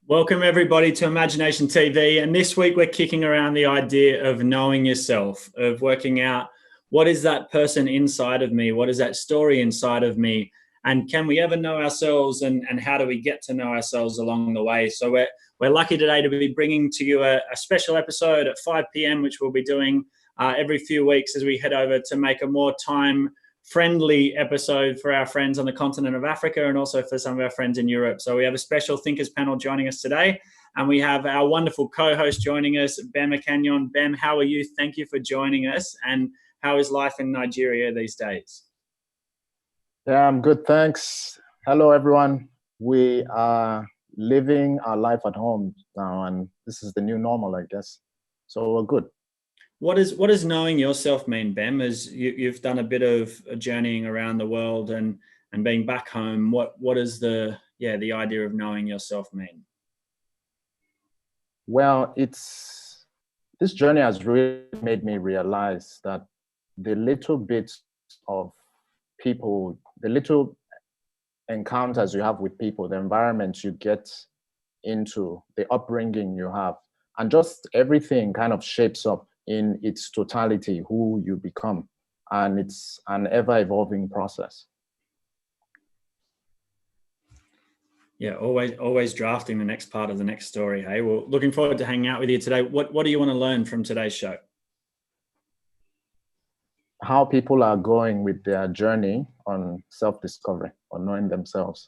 Welcome everybody to Imagination TV, and this week we're kicking around the idea of knowing yourself, of working out what is that person inside of me, what is that story inside of me, and can we ever know ourselves, and how do we get to know ourselves along the way. So we're lucky today to be bringing to you a special episode at 5 p.m, which we'll be doing every few weeks as we head over to make a more time-friendly episode for our friends on the continent of Africa and also for some of our friends in Europe. So we have a special thinkers panel joining us today, and we have our wonderful co-host joining us, Bem Akanyon. Bem, how are you? Thank you for joining us. And how is life in Nigeria these days? Yeah, I'm good, thanks. Hello, everyone. We are living our life at home now, and this is the new normal, I guess. So we're good. What does knowing yourself mean, Bem? As you've done a bit of journeying around the world and being back home, what does the idea of knowing yourself mean? Well, this journey has really made me realize that the little bits of people, the little encounters you have with people, the environment you get into, the upbringing you have, and just everything kind of shapes up in its totality who you become. And it's an ever-evolving process. Yeah, always drafting the next part of the next story. Hey, well, looking forward to hanging out with you today. What do you want to learn from today's show? How people are going with their journey on self-discovery, on knowing themselves.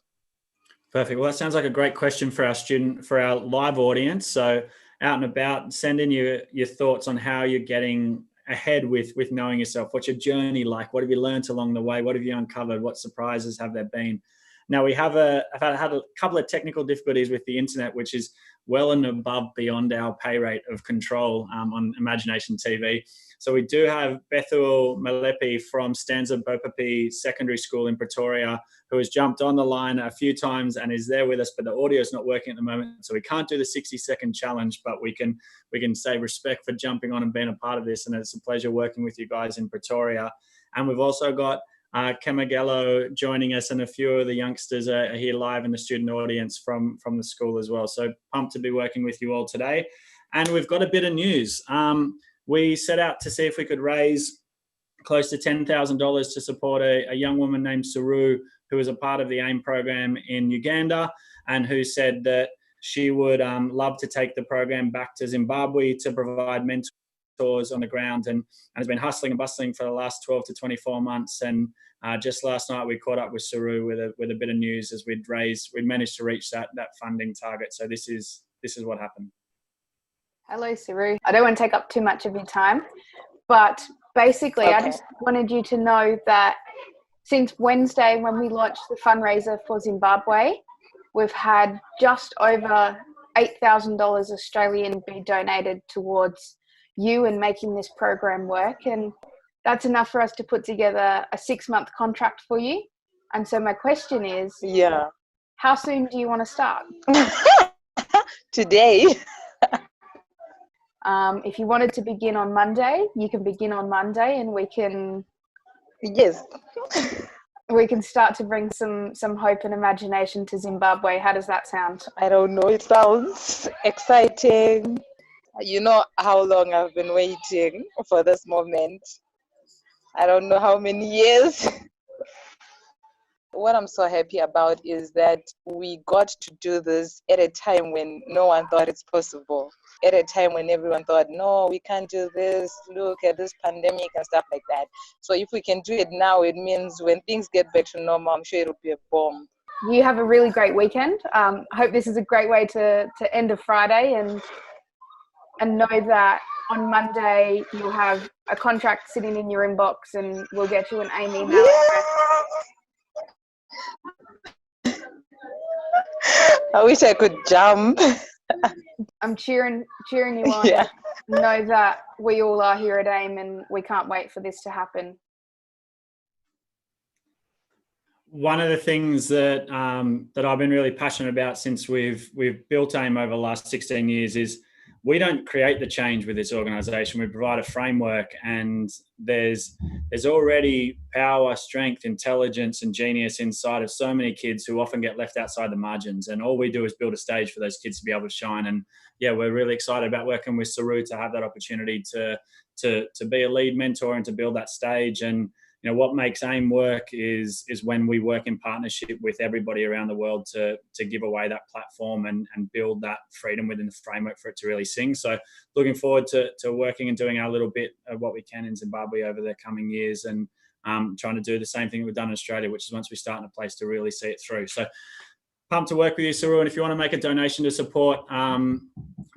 Perfect. Well, that sounds like a great question for our live audience. So out and about, send in your thoughts on how you're getting ahead with knowing yourself. What's your journey like? What have you learned along the way? What have you uncovered? What surprises have there been? Now, I've had a couple of technical difficulties with the internet, which is well and above beyond our pay rate of control on Imagination TV. So we do have Bethel Malepi from Stanza Bopapi Secondary School in Pretoria, who has jumped on the line a few times and is there with us, but the audio is not working at the moment. So we can't do the 60-second challenge, but we can say respect for jumping on and being a part of this. And it's a pleasure working with you guys in Pretoria. And we've also got Kamagello joining us, and a few of the youngsters are here live in the student audience from the school as well. So pumped to be working with you all today. And we've got a bit of news. We set out to see if we could raise close to $10,000 to support a young woman named Saru, who is a part of the AIM program in Uganda, and who said that she would love to take the program back to Zimbabwe to provide mentors on the ground, and has been hustling and bustling for the last 12 to 24 months. And just last night we caught up with Saru with a bit of news as we'd managed to reach that funding target. So this is what happened. Hello, Saru. I don't want to take up too much of your time, but basically okay. I just wanted you to know that since Wednesday, when we launched the fundraiser for Zimbabwe, we've had just over $8,000 Australian be donated towards you and making this program work. And that's enough for us to put together a 6-month contract for you. And so my question is, how soon do you want to start? Today. If you wanted to begin on Monday, you can begin on Monday, and we can start to bring some hope and imagination to Zimbabwe. How does that sound? I don't know. It sounds exciting. You know how long I've been waiting for this moment. I don't know how many years. What I'm so happy about is that we got to do this at a time when no one thought it's possible. At a time when everyone thought, no, we can't do this. Look at this pandemic and stuff like that. So if we can do it now, it means when things get back to normal, I'm sure it'll be a bomb. You have a really great weekend. I hope this is a great way to end a Friday, and know that on Monday you'll have a contract sitting in your inbox, and we'll get you an AIM email address. I wish I could jump. I'm cheering you on. Yeah. Know that we all are here at AIM, and we can't wait for this to happen. One of the things that I've been really passionate about since we've built AIM over the last 16 years is we don't create the change with this organization. We provide a framework, and there's already power, strength, intelligence, and genius inside of so many kids who often get left outside the margins. And all we do is build a stage for those kids to be able to shine. And yeah, we're really excited about working with Saru to have that opportunity to be a lead mentor and to build that stage. And what makes AIM work is when we work in partnership with everybody around the world to give away that platform and build that freedom within the framework for it to really sing. So looking forward to working and doing our little bit of what we can in Zimbabwe over the coming years, and trying to do the same thing we've done in Australia, which is once we start in a place to really see it through. So pumped to work with you, Saru. And if you want to make a donation to support,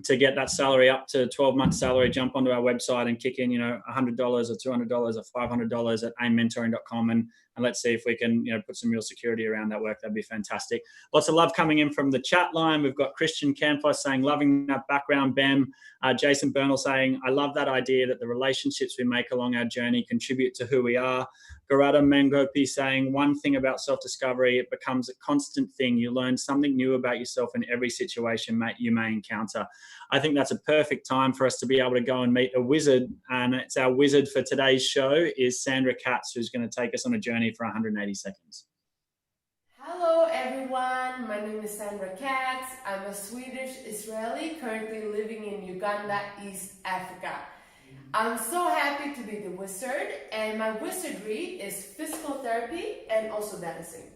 to get that salary up to 12-month salary, jump onto our website and kick in, $100 or $200 or $500 at aimmentoring.com, and let's see if we can, put some real security around that work. That'd be fantastic. Lots of love coming in from the chat line. We've got Christian Campos saying, loving that background, Bem. Jason Bernal saying, I love that idea that the relationships we make along our journey contribute to who we are. Garada Mangopi saying, one thing about self-discovery, it becomes a constant thing. You learn something new about yourself in every situation you may encounter. I think that's a perfect time for us to be able to go and meet a wizard. And it's our wizard for today's show is Sandra Katz, who's going to take us on a journey for 180 seconds. Hello everyone, my name is Sandra Katz. I'm a Swedish Israeli currently living in Uganda, East Africa. I'm so happy to be the wizard, and my wizardry is physical therapy and also dancing.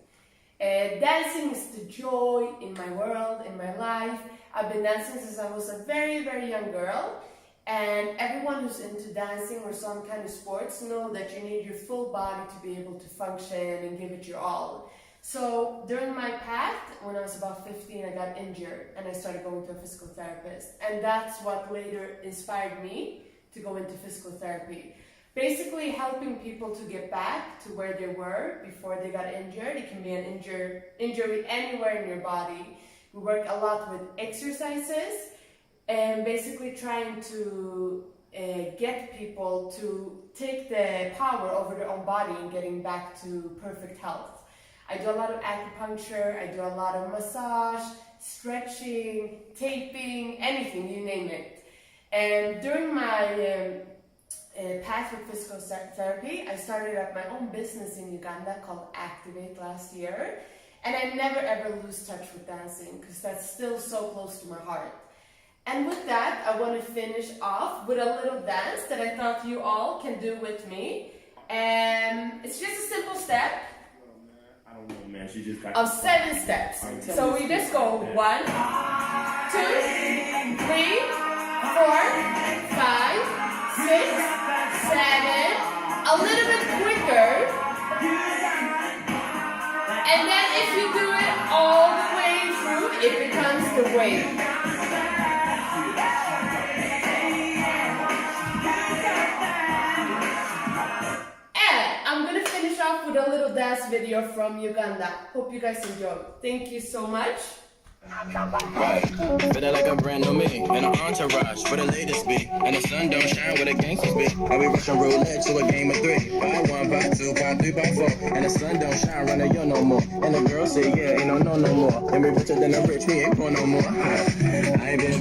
Dancing is the joy in my world, in my life. I've been dancing since I was a very, very young girl, and everyone who's into dancing or some kind of sports know that you need your full body to be able to function and give it your all. So during my path, when I was about 15, I got injured and I started going to a physical therapist, and that's what later inspired me to go into physical therapy. Basically helping people to get back to where they were before they got injured. It can be an injury anywhere in your body. We work a lot with exercises and basically trying to get people to take the power over their own body and getting back to perfect health. I do a lot of acupuncture, I do a lot of massage, stretching, taping, anything, you name it. And during my path with physical therapy, I started up my own business in Uganda called Activate last year. And I never ever lose touch with dancing because that's still so close to my heart. And with that, I want to finish off with a little dance that I thought you all can do with me. And it's just a simple step. I don't know, man. She just got of 7 steps. So we just go 1, 2, 3, 4, 5, 6, 7, a little bit quicker. And then if you do it all the way through, it becomes the wave. And I'm gonna finish off with a little dance video from Uganda. Hope you guys enjoy. Thank you so much. Right, feeling like a brand new me in an entourage for the latest beat, and the sun don't shine where the gangsters be. I be rushing roulette to a game of 3. Buy 1, buy 2, buy 3, buy 4, and the sun don't shine running yo no more. And the girl say yeah, ain't no more. And me richer than the rich, he ain't poor no more. I ain't been.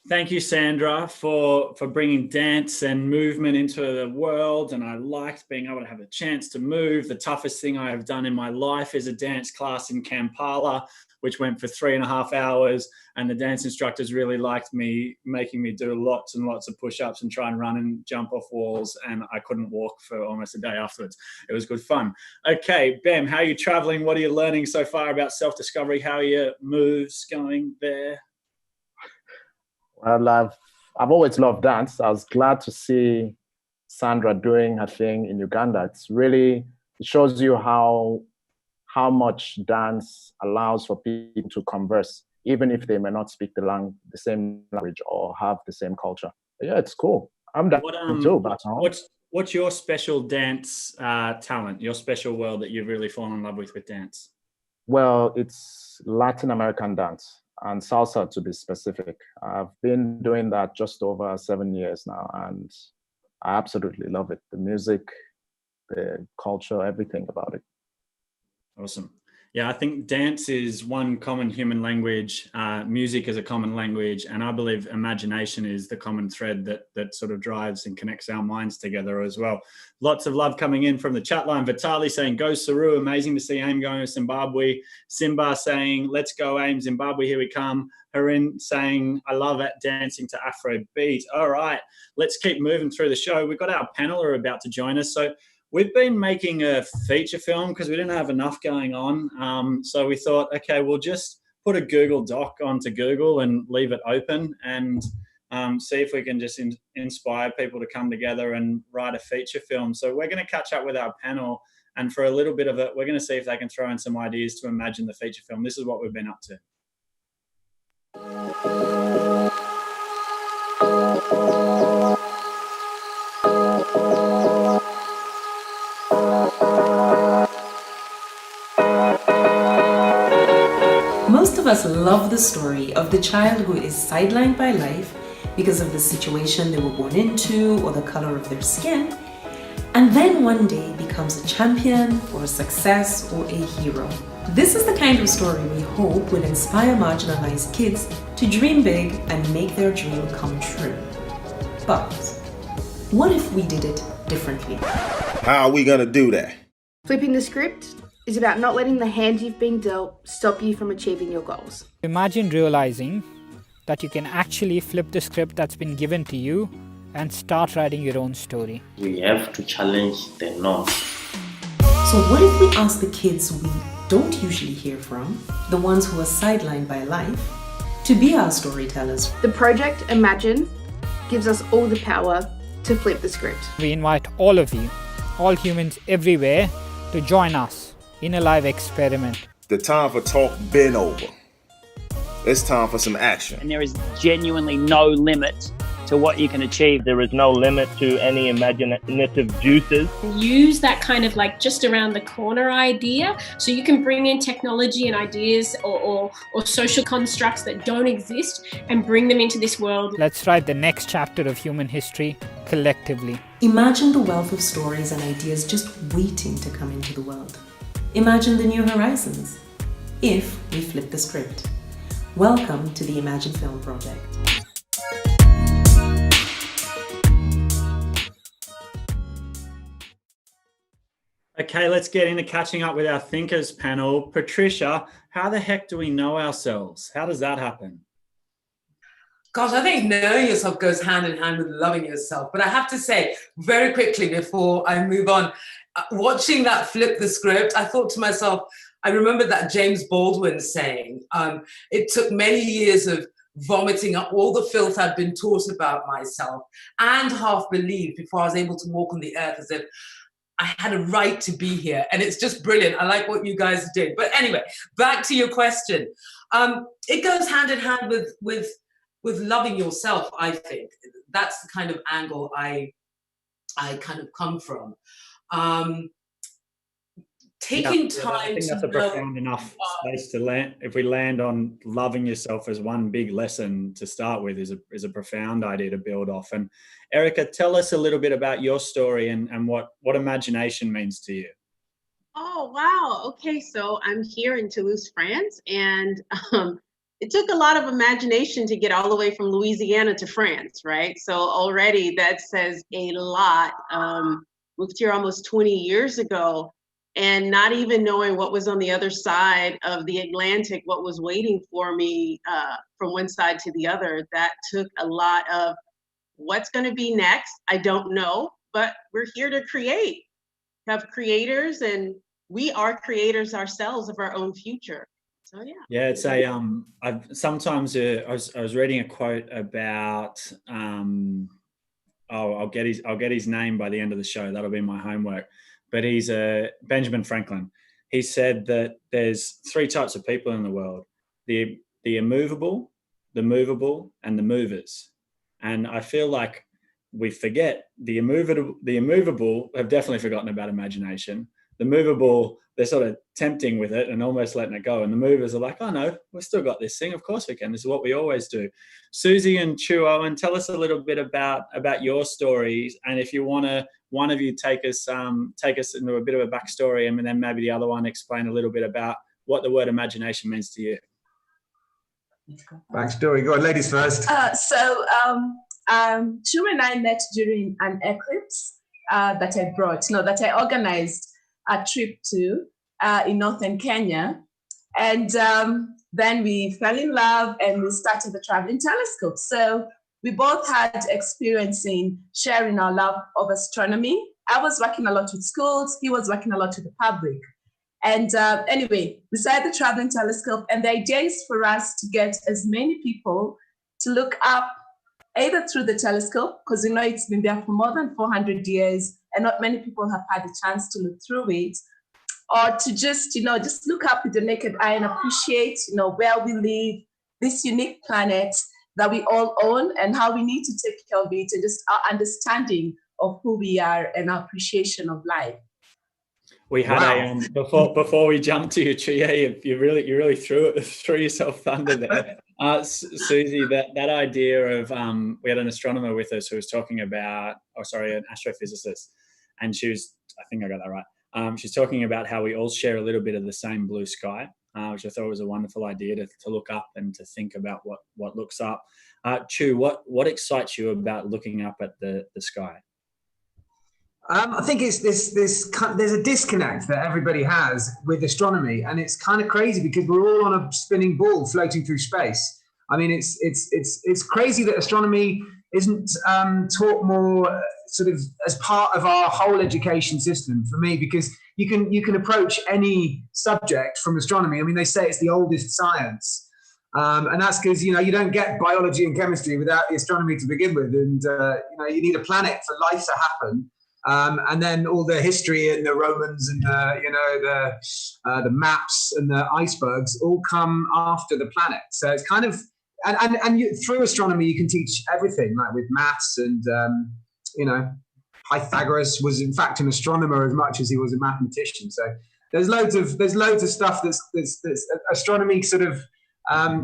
Thank you, Sandra, for bringing dance and movement into the world. And I liked being able to have a chance to move. The toughest thing I have done in my life is a dance class in Kampala, which went for 3.5 hours. And the dance instructors really liked me, making me do lots and lots of push-ups and try and run and jump off walls. And I couldn't walk for almost a day afterwards. It was good fun. Okay, Bem, how are you traveling? What are you learning so far about self-discovery? How are your moves going there? Well, I've always loved dance. I was glad to see Sandra doing her thing in Uganda. It shows you how much dance allows for people to converse, even if they may not speak the same language or have the same culture. But yeah, it's cool. I'm down too, Baton. What's your special dance talent, your special world that you've really fallen in love with dance? Well, it's Latin American dance and salsa, to be specific. I've been doing that just over 7 years now, and I absolutely love it. The music, the culture, everything about it. Awesome. Yeah, I think dance is one common human language. Music is a common language, and I believe imagination is the common thread that sort of drives and connects our minds together as well. Lots of love coming in from the chat line. Vitali saying, "Go Saru! Amazing to see AIM going to Zimbabwe." Simba saying, "Let's go AIM, Zimbabwe! Here we come." Harin saying, "I love it, dancing to Afro beat." All right, let's keep moving through the show. We've got our panel are about to join us, so. We've been making a feature film because we didn't have enough going on. So we thought, okay, we'll just put a Google Doc onto Google and leave it open and see if we can just inspire people to come together and write a feature film. So we're going to catch up with our panel, and for a little bit of it, we're going to see if they can throw in some ideas to imagine the feature film. This is what we've been up to. Most of us love the story of the child who is sidelined by life because of the situation they were born into or the color of their skin, and then one day becomes a champion or a success or a hero. This is the kind of story we hope will inspire marginalized kids to dream big and make their dream come true. But what if we did it differently? How are we gonna do that? Flipping the script is about not letting the hand you've been dealt stop you from achieving your goals. Imagine realizing that you can actually flip the script that's been given to you and start writing your own story. We have to challenge the norm. So what if we ask the kids we don't usually hear from, the ones who are sidelined by life, to be our storytellers? The project Imagine gives us all the power to flip the script. We invite all of you, all humans everywhere, to join us in a live experiment. The time for talk been over. It's time for some action. And there is genuinely no limit to what you can achieve. There is no limit to any imaginative juices. Use that kind of like just around the corner idea, so you can bring in technology and ideas or social constructs that don't exist and bring them into this world. Let's write the next chapter of human history collectively. Imagine the wealth of stories and ideas just waiting to come into the world. Imagine the new horizons, if we flip the script. Welcome to the Imagine Film Project. Okay, let's get into catching up with our thinkers panel. Patricia, how the heck do we know ourselves? How does that happen? Gosh, I think knowing yourself goes hand in hand with loving yourself. But I have to say, very quickly before I move on, watching that flip the script, I thought to myself, I remember that James Baldwin saying, it took many years of vomiting up all the filth I'd been taught about myself and half believed before I was able to walk on the earth as if I had a right to be here. And it's just brilliant. I like what you guys are doing. But anyway, back to your question. It goes hand in hand with loving yourself, I think. That's the kind of angle I kind of come from. Taking time I think that's a profound enough space to land. If we land on loving yourself as one big lesson to start with, is a profound idea to build off. And Erica, tell us a little bit about your story and what imagination means to you. Oh, wow. Okay, so I'm here in Toulouse, France, and it took a lot of imagination to get all the way from Louisiana to France, right? So already that says a lot. Moved here almost 20 years ago, and not even knowing what was on the other side of the Atlantic, what was waiting for me from one side to the other. That took a lot of what's going to be next. I don't know, but we're here to create, have creators, and we are creators ourselves of our own future. So yeah. Yeah, it's a I've sometimes I was reading a quote about I'll get his name by the end of the show. That'll be my homework. But he's Benjamin Franklin. He said that there's 3 types of people in the world: the immovable, the movable, and the movers. And I feel like we forget the immovable have definitely forgotten about imagination. The movable, they're sort of tempting with it and almost letting it go. And the movers are like, oh no, we've still got this thing. Of course we can. This is what we always do. Susie and Chu Owen, tell us a little bit about your stories. And if you want to, one of you take us into a bit of a backstory, and then maybe the other one explain a little bit about what the word imagination means to you. Backstory, go on, ladies first. Chu and I met during an eclipse that I organized a trip to in northern Kenya. And then we fell in love and we started the Traveling Telescope. So we both had experience in sharing our love of astronomy. I was working a lot with schools, he was working a lot with the public. And anyway, we started the Traveling Telescope, and the idea is for us to get as many people to look up either through the telescope, because it's been there for more than 400 years and not many people have had a chance to look through it, or to just look up with the naked eye and appreciate, where we live, this unique planet that we all own, and how we need to take care of it, and just our understanding of who we are and our appreciation of life. We had before we jump to your tree, you really threw yourself thunder there. Susie, that idea of we had an astronomer with us who was talking about, an astrophysicist, and she was, I think I got that right. She's talking about how we all share a little bit of the same blue sky, which I thought was a wonderful idea to look up and to think about what looks up. Chu, what excites you about looking up at the sky? I think it's there's a disconnect that everybody has with astronomy, and it's kind of crazy because we're all on a spinning ball floating through space. I mean, it's crazy that astronomy isn't taught more sort of as part of our whole education system for me, because you can approach any subject from astronomy. I mean, they say it's the oldest science. And that's because, you don't get biology and chemistry without the astronomy to begin with. And, you need a planet for life to happen. And then all the history and the Romans and the maps and the icebergs all come after the planet. So it's kind of, through astronomy, you can teach everything, like with maths and, Pythagoras was in fact an astronomer as much as he was a mathematician. So there's loads of stuff that's astronomy sort of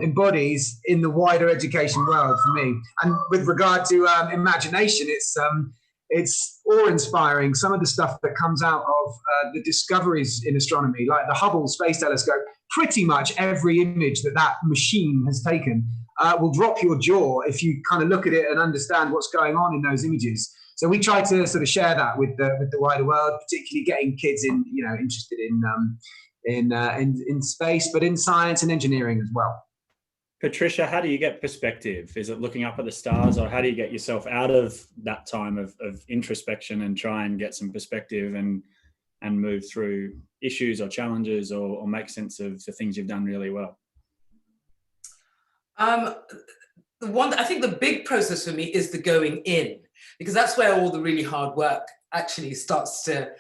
embodies in the wider education world for me. And with regard to imagination, it's awe-inspiring, some of the stuff that comes out of the discoveries in astronomy, like the Hubble Space Telescope. Pretty much every image that machine has taken will drop your jaw if you kind of look at it and understand what's going on in those images. So we try to sort of share that with the wider world, particularly getting kids interested in space, but in science and engineering as well. Patricia, how do you get perspective? Is it looking up at the stars, or how do you get yourself out of that time of introspection and try and get some perspective and move through issues or challenges or make sense of the things you've done really well? I think the big process for me is the going in, because that's where all the really hard work actually starts to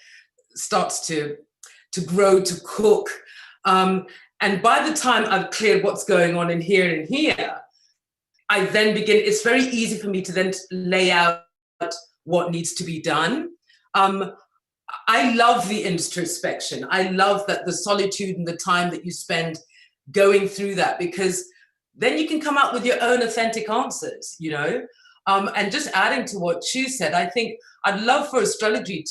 grow, to cook. And by the time I've cleared what's going on in here and here, I then begin, it's very easy for me to then lay out what needs to be done. I love the introspection. I love that the solitude and the time that you spend going through that, because then you can come up with your own authentic answers, and just adding to what Chu said, I think I'd love for astronomy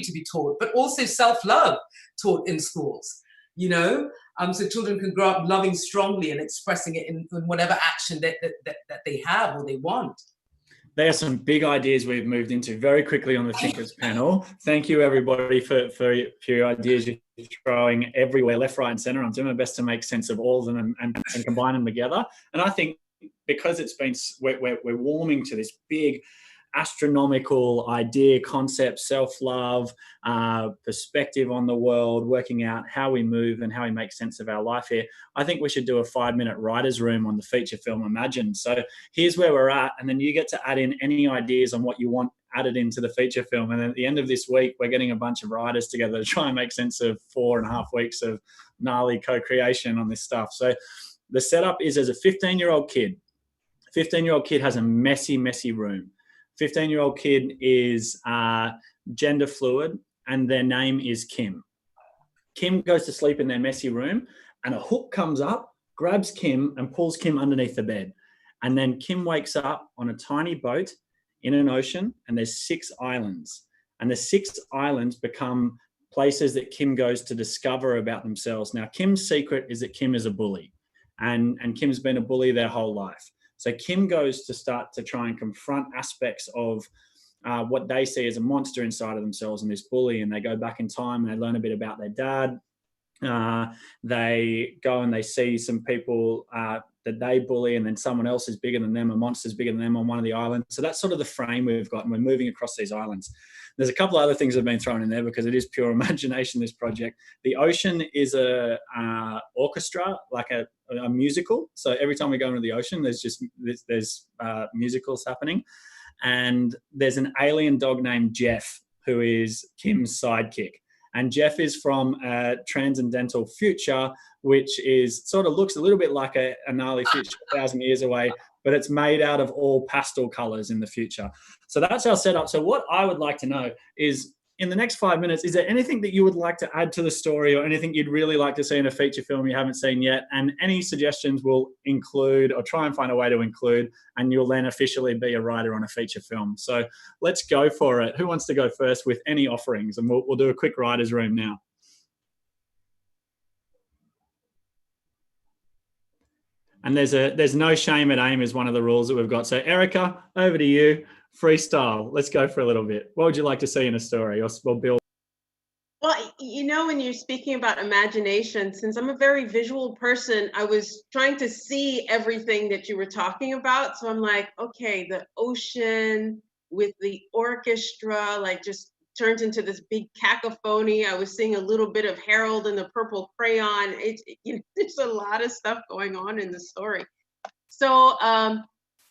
to be taught, but also self-love taught in schools. So children can grow up loving strongly and expressing it in whatever action that they have or they want. There are some big ideas we've moved into very quickly on the Thinkers panel. Thank you, everybody, for your ideas you're throwing everywhere, left, right, and centre. I'm doing my best to make sense of all of them and combine them together. And I think because we're warming to this big astronomical idea, concept, self-love, perspective on the world, working out how we move and how we make sense of our life here. I think we should do a 5-minute writer's room on the feature film Imagine. So here's where we're at, and then you get to add in any ideas on what you want added into the feature film. And then at the end of this week, we're getting a bunch of writers together to try and make sense of 4.5 weeks of gnarly co-creation on this stuff. So the setup is as a 15-year-old kid. 15-year-old kid has a messy, messy room. 15-year-old kid is gender fluid, and their name is Kim. Kim goes to sleep in their messy room, and a hook comes up, grabs Kim, and pulls Kim underneath the bed. And then Kim wakes up on a tiny boat in an ocean, and there's 6 islands. And the 6 islands become places that Kim goes to discover about themselves. Now, Kim's secret is that Kim is a bully, and Kim's been a bully their whole life. So Kim goes to start to try and confront aspects of what they see as a monster inside of themselves and this bully, and they go back in time and they learn a bit about their dad. They go and they see some people that they bully, and then someone else is bigger than them, a monster's bigger than them on one of the islands. So that's sort of the frame we've got, and we're moving across these islands. There's a couple of other things that have been thrown in there because it is pure imagination, this project. The ocean is a orchestra, like a musical. So every time we go into the ocean, there's musicals happening. And there's an alien dog named Jeff, who is Kim's sidekick. And Jeff is from a transcendental future, which is sort of looks a little bit like a gnarly future 1,000 years away, but it's made out of all pastel colors in the future. So that's our setup. So what I would like to know is, in the next 5 minutes, is there anything that you would like to add to the story, or anything you'd really like to see in a feature film you haven't seen yet? And any suggestions we'll include, or try and find a way to include, and you'll then officially be a writer on a feature film. So let's go for it. Who wants to go first with any offerings? And we'll do a quick writer's room now. And there's no shame at AIM is one of the rules that we've got. So Erica, over to you. Freestyle. Let's go for a little bit. What would you like to see in a story? Or Bill? Well, you know, when you're speaking about imagination, since I'm a very visual person, I was trying to see everything that you were talking about. So I'm like, okay, the ocean with the orchestra, like, just turns into this big cacophony. I was seeing a little bit of Harold and the Purple Crayon. There's a lot of stuff going on in the story. So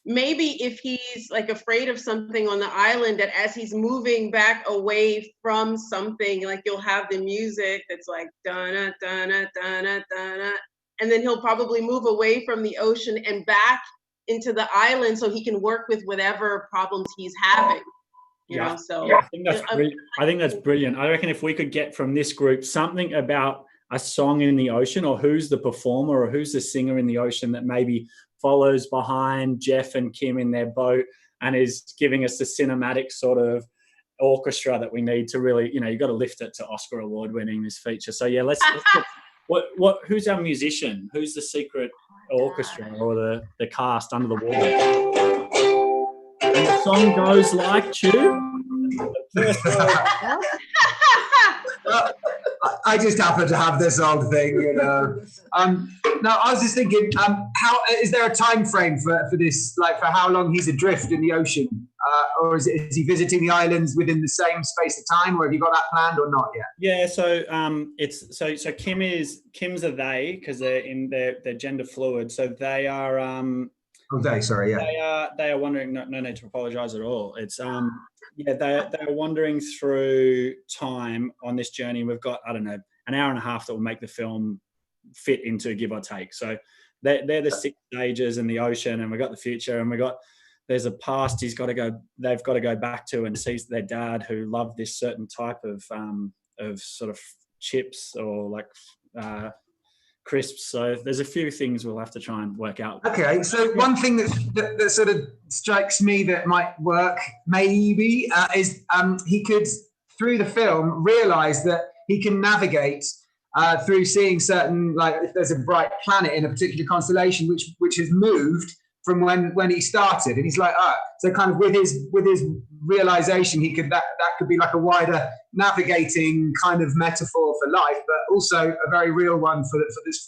maybe if he's like afraid of something on the island, that as he's moving back away from something, like, you'll have the music that's like da-na, da-na, da-na, da-na, and then he'll probably move away from the ocean and back into the island so he can work with whatever problems he's having. You know, so I think that's brilliant. I reckon if we could get from this group something about a song in the ocean, or who's the performer or who's the singer in the ocean that maybe follows behind Jeff and Kim in their boat and is giving us the cinematic sort of orchestra that we need to really, you've got to lift it to Oscar award winning, this feature. So yeah, let's get, who's our musician? Who's the secret orchestra or the cast under the water? And the song goes like I just happen to have this old thing, Now, I was just thinking, how is there a time frame for this? Like, for how long he's adrift in the ocean, or is he visiting the islands within the same space of time, or have you got that planned or not yet? Yeah, so so Kim's a they, because they're gender fluid, so they are. They are wandering. No need to apologise at all. It's they're wandering through time on this journey. We've got, I don't know, an hour and a half that will make the film fit into, give or take. So they're the 6 stages in the ocean, and we've got the future, and there's a past they've got to go back to and see their dad, who loved this certain type of sort of chips or like crisps. So there's a few things we'll have to try and work out. Okay, so one thing that sort of strikes me that might work maybe is he could, through the film, realize that he can navigate through seeing certain, like, if there's a bright planet in a particular constellation which has moved from when he started, and he's like, so kind of with his realization, that could be like a wider navigating kind of metaphor for life, but also a very real one for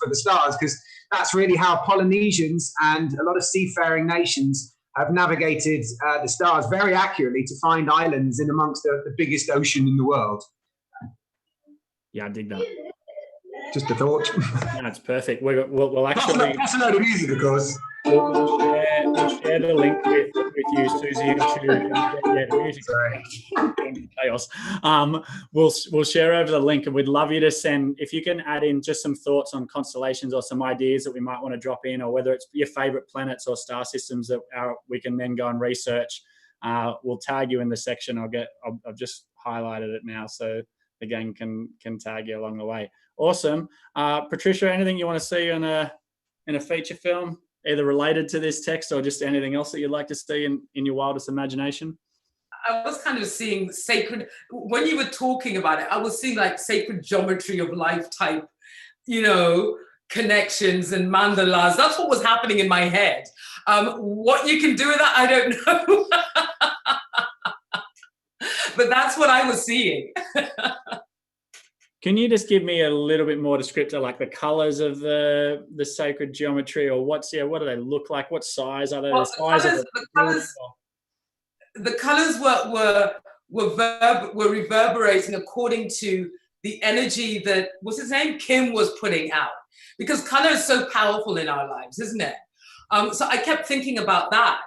the stars, because that's really how Polynesians and a lot of seafaring nations have navigated the stars very accurately to find islands in amongst the biggest ocean in the world. Yeah, I dig that. Just a thought. That's perfect. We'll actually. That's a load of music, of course. We'll share the link with you, Susie, the music. Chaos. We'll share over the link, and we'd love you to send, if you can add in just some thoughts on constellations or some ideas that we might want to drop in, or whether it's your favorite planets or star systems that we can then go and research. We'll tag you in the section. I've just highlighted it now, so the gang can tag you along the way. Awesome. Patricia, anything you want to see in a feature film, either related to this text or just anything else that you'd like to see in your wildest imagination? I was kind of seeing sacred, when you were talking about it, I was seeing like sacred geometry of life type, connections and mandalas. That's what was happening in my head. What you can do with that, I don't know. But that's what I was seeing. Can you just give me a little bit more descriptor, like the colors of the sacred geometry, or what do they look like? What size are they? Well, the colors were reverberating according to the energy that, what's his name, Kim was putting out, because color is so powerful in our lives, isn't it? So I kept thinking about that.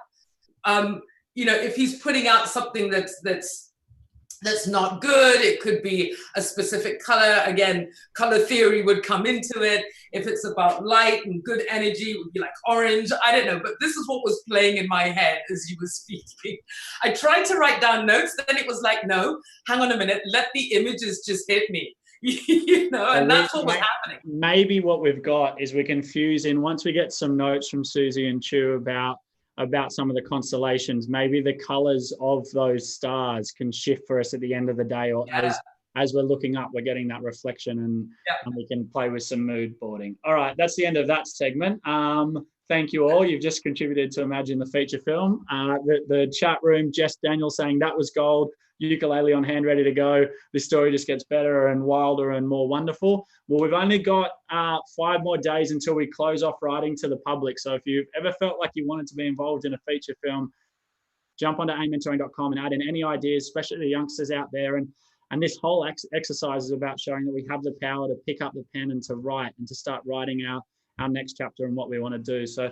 If he's putting out something that's not good, it could be a specific color. Again, color theory would come into it. If it's about light and good energy, it would be like orange. I don't know, but this is what was playing in my head as you were speaking. I tried to write down notes, then it was like, no, hang on a minute, let the images just hit me. And that's what was happening. Maybe what we've got is we can fuse in, once we get some notes from Susie and Chu about some of the constellations, maybe the colors of those stars can shift for us at the end of the day, or as we're looking up, we're getting that reflection, and we can play with some mood boarding. All right, that's the end of that segment. Thank you all. You've just contributed to Imagine the Feature Film. The chat room, Jess Daniel saying that was gold. Ukulele on hand, ready to go. This story just gets better and wilder and more wonderful. Well, we've only got 5 more days until we close off writing to the public. So if you've ever felt like you wanted to be involved in a feature film, jump onto aimmentoring.com and add in any ideas, especially the youngsters out there. And this whole exercise is about showing that we have the power to pick up the pen and to write and to start writing our next chapter and what we want to do. So,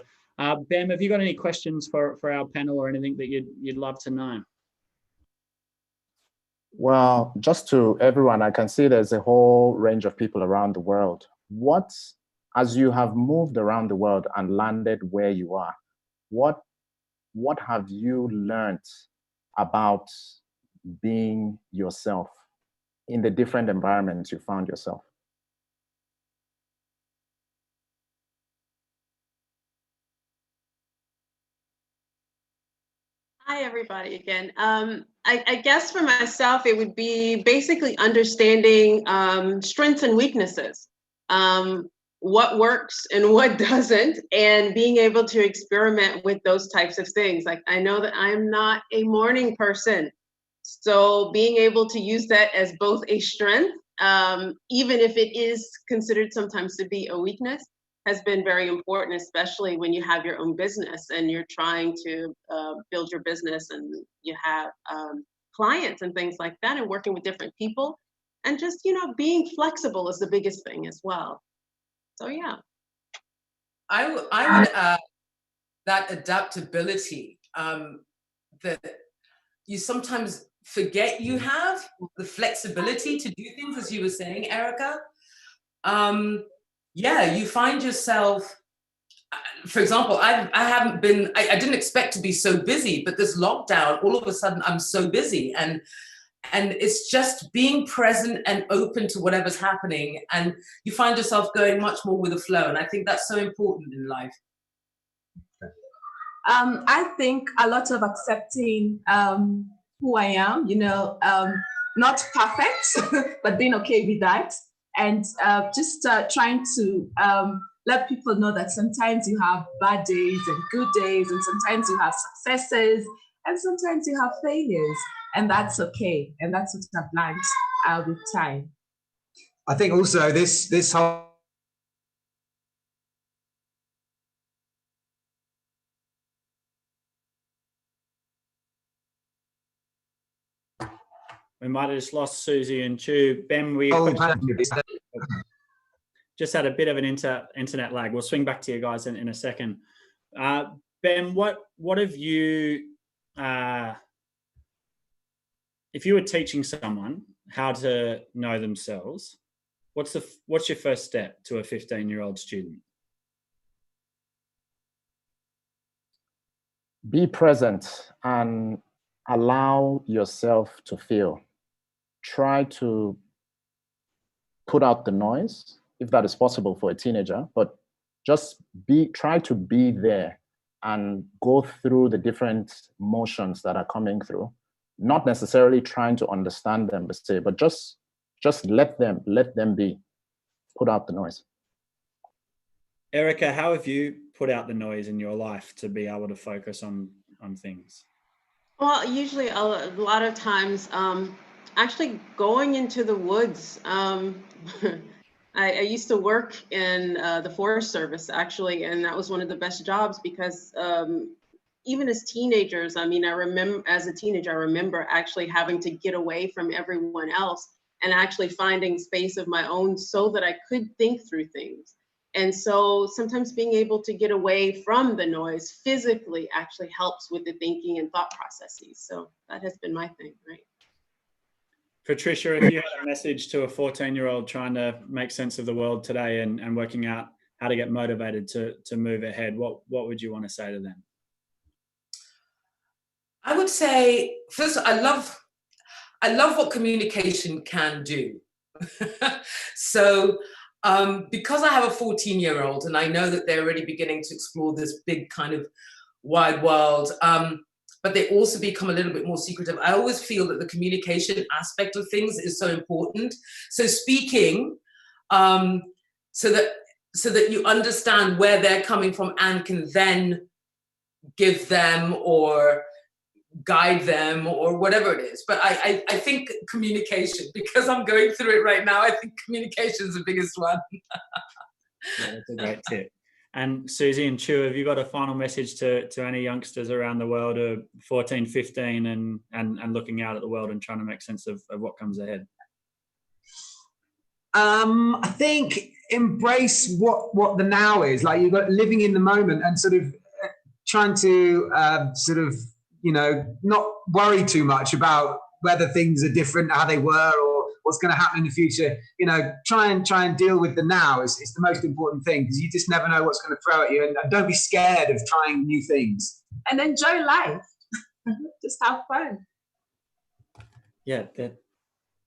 Ben, have you got any questions for our panel or anything that you'd love to know? Well, just to everyone, I can see there's a whole range of people around the world. As you have moved around the world and landed where you are, what have you learned about being yourself in the different environments you found yourself? Hi, everybody, again. I guess for myself, it would be basically understanding strengths and weaknesses, what works and what doesn't, and being able to experiment with those types of things. Like, I know that I'm not a morning person, so being able to use that as both a strength, even if it is considered sometimes to be a weakness, has been very important, especially when you have your own business and you're trying to build your business and you have clients and things like that, and working with different people, and just, being flexible is the biggest thing as well. So, yeah. I would add that adaptability that you sometimes forget you have, the flexibility to do things, as you were saying, Erica. You find yourself, for example, I didn't expect to be so busy, but this lockdown, all of a sudden I'm so busy, and it's just being present and open to whatever's happening, and you find yourself going much more with the flow, and I think that's so important in life. I think a lot of accepting who I am, not perfect, but being okay with that. And just trying to let people know that sometimes you have bad days and good days, and sometimes you have successes, and sometimes you have failures, and that's okay. And that's what I've learned with time. I think also this whole We might have just lost Susie and Chu. Ben, we just had a bit of an internet lag. We'll swing back to you guys in a second. Ben, what have you, if you were teaching someone how to know themselves, what's your first step to a 15-year-old student? Be present and allow yourself to feel. Try to put out the noise, if that is possible for a teenager, but just try to be there and go through the different motions that are coming through. Not necessarily trying to understand them, but just let them be. Put out the noise. Erica, how have you put out the noise in your life to be able to focus on things? Well, usually a lot of times, actually going into the woods. I used to work in the Forest Service, actually, and that was one of the best jobs because even as teenagers, I mean, I remember as a teenager, I remember actually having to get away from everyone else and actually finding space of my own so that I could think through things. And so sometimes being able to get away from the noise physically actually helps with the thinking and thought processes. So that has been my thing, right? Patricia, if you had a message to a 14-year-old trying to make sense of the world today and working out how to get motivated to move ahead, what would you want to say to them? I would say, first, I love what communication can do. So because I have a 14-year-old and I know that they're already beginning to explore this big kind of wide world, but they also become a little bit more secretive. I always feel that the communication aspect of things is so important. So speaking, so that you understand where they're coming from and can then give them or guide them or whatever it is. But I think communication, because I'm going through it right now, I think communication is the biggest one. Yeah, that's a great tip. And Susie and Chu, have you got a final message to any youngsters around the world who are 14, 15 and looking out at the world and trying to make sense of what comes ahead? I think embrace what the now is. Like, you've got living in the moment and sort of trying to not worry too much about whether things are different, how they were, or what's going to happen in the future. Try and deal with the now is the most important thing, because you just never know what's going to throw at you, and don't be scared of trying new things. And enjoy life. Just have fun. Yeah,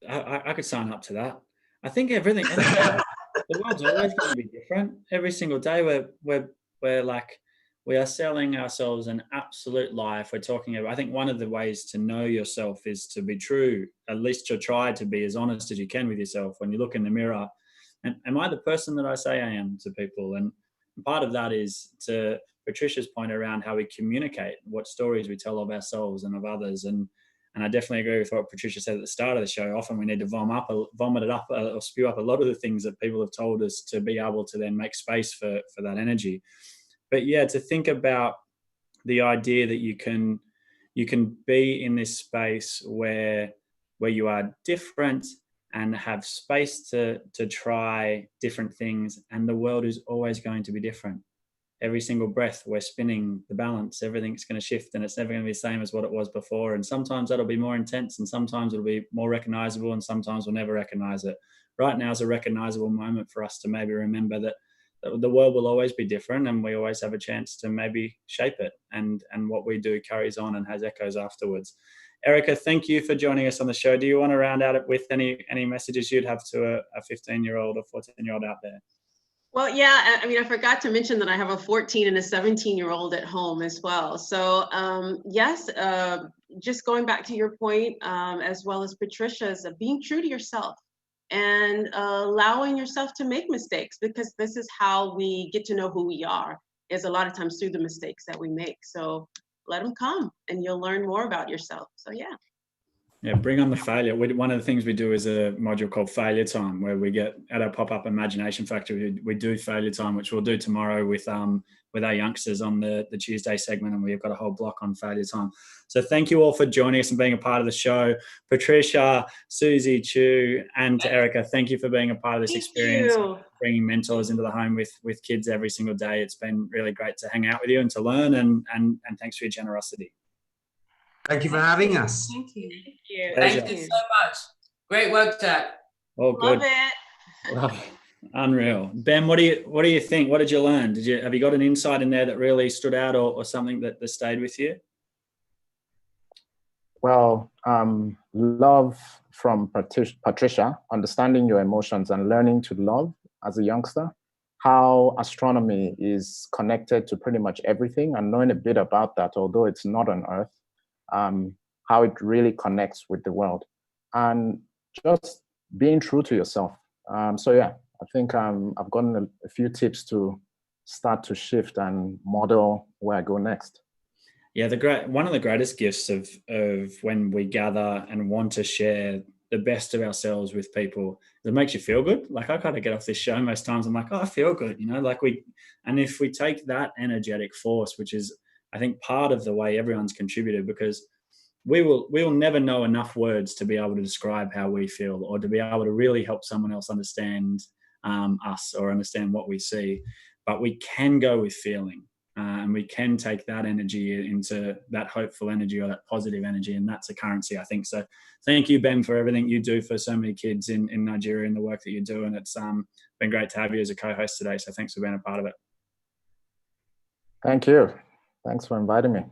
I could sign up to that. I think everything the world's always going to be different. Every single day we're like, we are selling ourselves an absolute life. We're talking about, I think one of the ways to know yourself is to be true, at least to try to be as honest as you can with yourself when you look in the mirror. And am I the person that I say I am to people? And part of that is, to Patricia's point around how we communicate, what stories we tell of ourselves and of others. And I definitely agree with what Patricia said at the start of the show. Often we need to vomit it up or spew up a lot of the things that people have told us to be able to then make space for that energy. But yeah, to think about the idea that you can be in this space where you are different and have space to try different things, and the world is always going to be different. Every single breath we're spinning the balance, everything's going to shift, and it's never going to be the same as what it was before. And sometimes that'll be more intense, and sometimes it'll be more recognizable, and sometimes we'll never recognize it. Right now is a recognizable moment for us to maybe remember that the world will always be different, and we always have a chance to maybe shape it, and what we do carries on and has echoes afterwards. Erica, thank you for joining us on the show. Do you want to round out it with any messages you'd have to a 15-year-old or 14-year-old out there? Well, yeah, I mean, I forgot to mention that I have a 14 and a 17-year-old at home as well. So yes, just going back to your point, as well as Patricia's, being true to yourself and allowing yourself to make mistakes, because this is how we get to know who we are, is a lot of times through the mistakes that we make. So let them come and you'll learn more about yourself. So yeah. Yeah, bring on the failure. One of the things we do is a module called Failure Time, where we get at our pop-up Imagination Factory, we do Failure Time, which we'll do tomorrow with our youngsters on the Tuesday segment, and we've got a whole block on Failure Time. So thank you all for joining us and being a part of the show. Patricia, Susie, Chu, and Erica, thank you for being a part of this experience, bringing mentors into the home with kids every single day. It's been really great to hang out with you and to learn, and thanks for your generosity. Thank you for having us. Thank you. Thank you. Thank you so much. Great work, Jack. Oh, good. Love it. Oh, unreal. Ben, what do you think? What did you learn? Have you got an insight in there that really stood out, or something that stayed with you? Well, love from Patricia, understanding your emotions and learning to love as a youngster, how astronomy is connected to pretty much everything, and knowing a bit about that, although it's not on Earth, how it really connects with the world, and just being true to yourself. So yeah, I think I've gotten a few tips to start to shift and model where I go next. Yeah, one of the greatest gifts of when we gather and want to share the best of ourselves with people, it makes you feel good. Like, I kind of get off this show most times, I'm like, oh, I feel good, and if we take that energetic force, which is, I think, part of the way everyone's contributed, because we will never know enough words to be able to describe how we feel, or to be able to really help someone else understand us or understand what we see. But we can go with feeling, and we can take that energy into that hopeful energy or that positive energy, and that's a currency, I think. So thank you, Ben, for everything you do for so many kids in Nigeria and the work that you do. And it's been great to have you as a co-host today. So thanks for being a part of it. Thank you. Thanks for inviting me.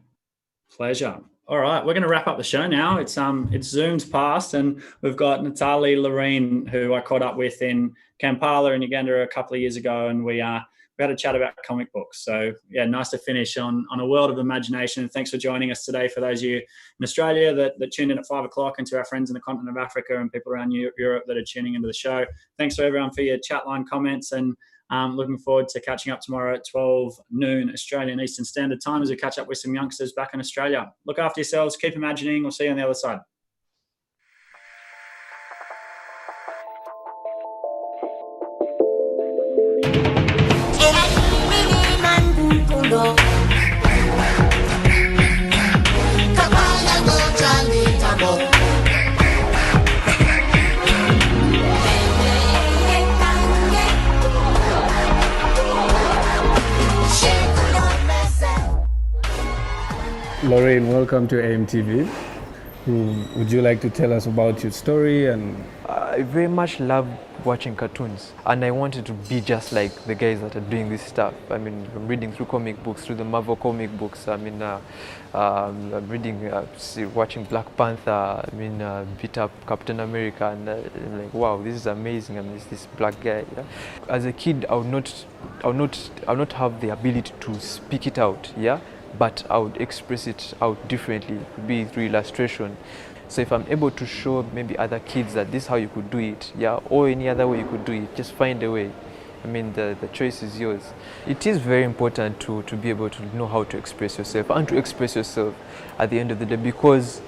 Pleasure. All right, we're going to wrap up the show now. It's zoomed past, and we've got Natalie Loreen, who I caught up with in Kampala in Uganda a couple of years ago, and we had a chat about comic books. So yeah, nice to finish on a world of imagination. And thanks for joining us today. For those of you in Australia that tuned in at 5 o'clock, and to our friends in the continent of Africa and people around Europe that are tuning into the show, thanks to everyone for your chat line comments, and looking forward to catching up tomorrow at 12 noon Australian Eastern Standard Time as we catch up with some youngsters back in Australia. Look after yourselves, keep imagining. We'll see you on the other side. Lorraine, welcome to AMTV. Would you like to tell us about your story? And I very much love watching cartoons, and I wanted to be just like the guys that are doing this stuff. I mean, I'm reading through comic books, through the Marvel comic books. I mean, I'm reading, watching Black Panther. I mean, beat up Captain America, and I'm like, wow, this is amazing. I mean, it's this black guy. Yeah? As a kid, I would not have the ability to speak it out. Yeah. But I would express it out differently, be it through illustration. So if I'm able to show maybe other kids that this is how you could do it, yeah, or any other way you could do it, just find a way. I mean, the choice is yours. It is very important to be able to know how to express yourself, and to express yourself at the end of the day, because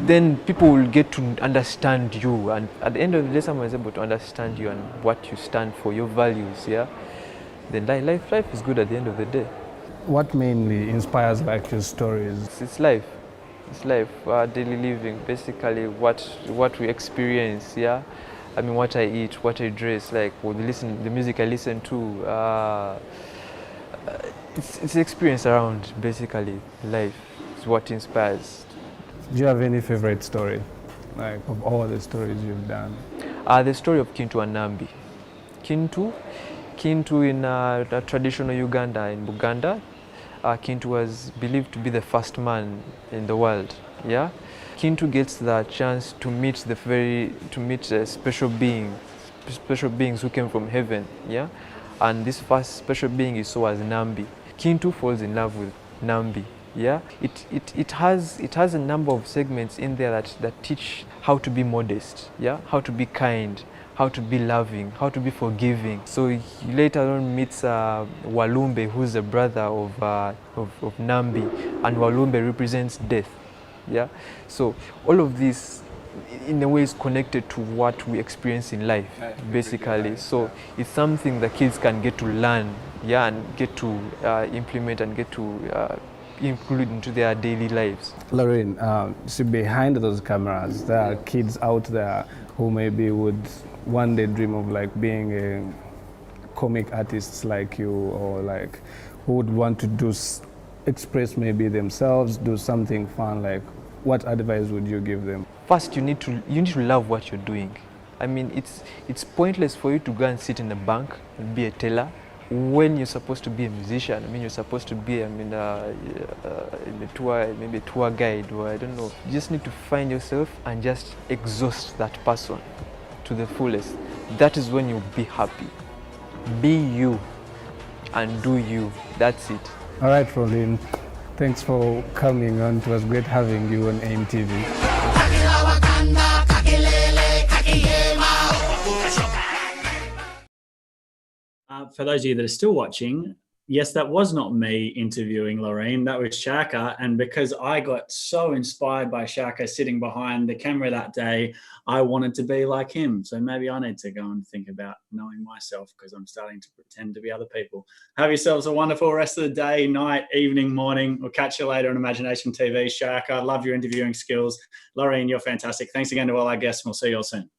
then people will get to understand you, and at the end of the day, someone is able to understand you and what you stand for, your values, yeah. Then life is good at the end of the day. What mainly inspires like your stories? It's life. It's life, daily living, basically what we experience, yeah. I mean, what I eat, what I dress, like the music I listen to. It's experience around, basically. Life is what inspires. Do you have any favorite story, like of all the stories you've done? The story of Kintu and Nambi. Kintu in the traditional Uganda, in Buganda. Kintu was believed to be the first man in the world. Yeah, Kintu gets the chance to meet special beings who came from heaven. Yeah, and this first special being he saw as Nambi. Kintu falls in love with Nambi. Yeah, it has a number of segments in there that teach how to be modest. Yeah, how to be kind, how to be loving, how to be forgiving. So he later on meets Walumbe, who's the brother of Nambi, and Walumbe represents death. Yeah, so all of this in a way is connected to what we experience in life, basically. So it's something that kids can get to learn, yeah, and get to implement and get to include into their daily lives. Lorraine, see, behind those cameras, there are kids out there who maybe would one day dream of like being a comic artists like you, or like who would want to do express maybe themselves, do something fun. Like, what advice would you give them? First, you need to love what you're doing. I mean, it's pointless for you to go and sit in a bank and be a teller when you're supposed to be a musician. I mean, you're supposed to be, in a tour, maybe a tour guide, or I don't know. You just need to find yourself and just exhaust that person to the fullest. That is when you'll be happy. Be you and do you. That's it. All right, Rolin. Thanks for coming on. It was great having you on AIMTV. For those of you that are still watching, yes, that was not me interviewing Lorraine, that was Shaka. And because I got so inspired by Shaka sitting behind the camera that day, I wanted to be like him. So maybe I need to go and think about knowing myself, because I'm starting to pretend to be other people. Have yourselves a wonderful rest of the day, night, evening, morning. We'll catch you later on Imagination TV. Shaka, I love your interviewing skills. Lorraine, you're fantastic. Thanks again to all our guests, and we'll see you all soon.